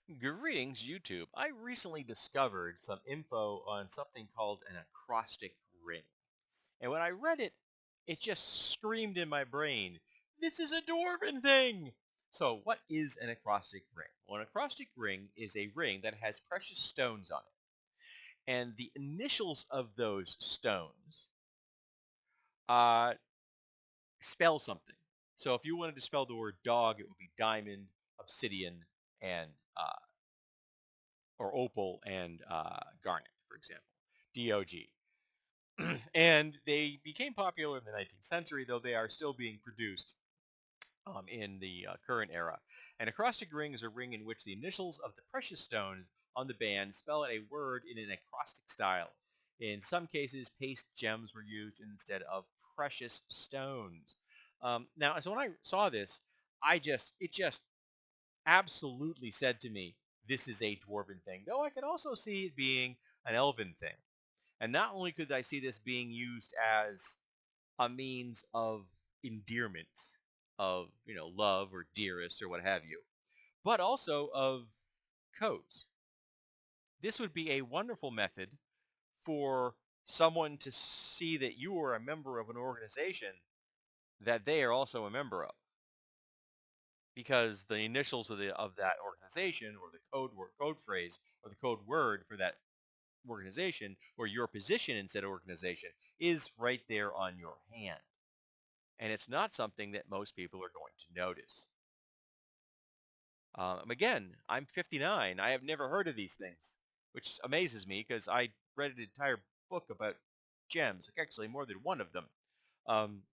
Greetings, YouTube. I recently discovered some info on something called an acrostic ring. And when I read it, it just screamed in my brain, this is a dwarven thing! So what is an acrostic ring? Well, an acrostic ring is a ring that has precious stones on it. And the initials of those stones uh, spell something. So if you wanted to spell the word dog, it would be diamond, obsidian, and or opal and garnet, for example, DOG. And they became popular in the 19th century, though they are still being produced in the current era. An acrostic ring is a ring in which the initials of the precious stones on the band spell out a word in an acrostic style. In some cases, paste gems were used instead of precious stones. Now, so when I saw this, it just absolutely said to me, this is a dwarven thing, though I could also see it being an elven thing. And not only could I see this being used as a means of endearment, of, love or dearest or what have you, but also of codes. This would be a wonderful method for someone to see that you are a member of an organization that they are also a member of. Because the initials of that organization or the code phrase or the code word for that organization or your position in said organization is right there on your hand. And it's not something that most people are going to notice. Again, I'm 59. I have never heard of these things, which amazes me because I read an entire book about gems, actually more than one of them. Um,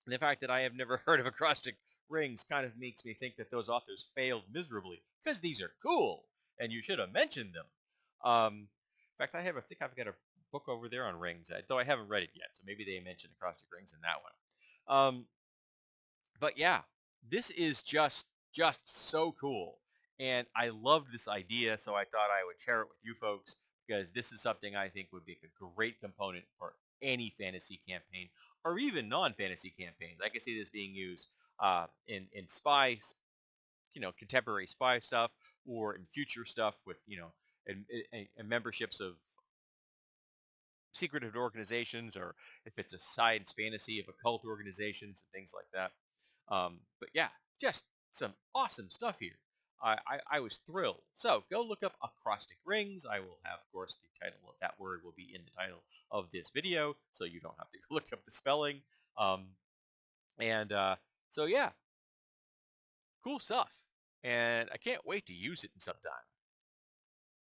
and the fact that I have never heard of acrostic rings kind of makes me think that those authors failed miserably because these are cool and you should have mentioned them. In fact, I think I've got a book over there on rings, though I haven't read it yet, so maybe they mentioned acrostic rings in that one. But yeah, this is just so cool. And I loved this idea, so I thought I would share it with you folks because this is something I think would be a great component for any fantasy campaign or even non-fantasy campaigns. I can see this being used in spy, contemporary spy stuff or in future stuff with, and memberships of secretive organizations, or if it's a science fantasy of occult organizations and things like that. But yeah, just some awesome stuff here. I was thrilled. So go look up acrostic rings. I will have, of course, the title of that word will be in the title of this video, so you don't have to look up the spelling. Um, and so yeah, cool stuff. And I can't wait to use it sometime.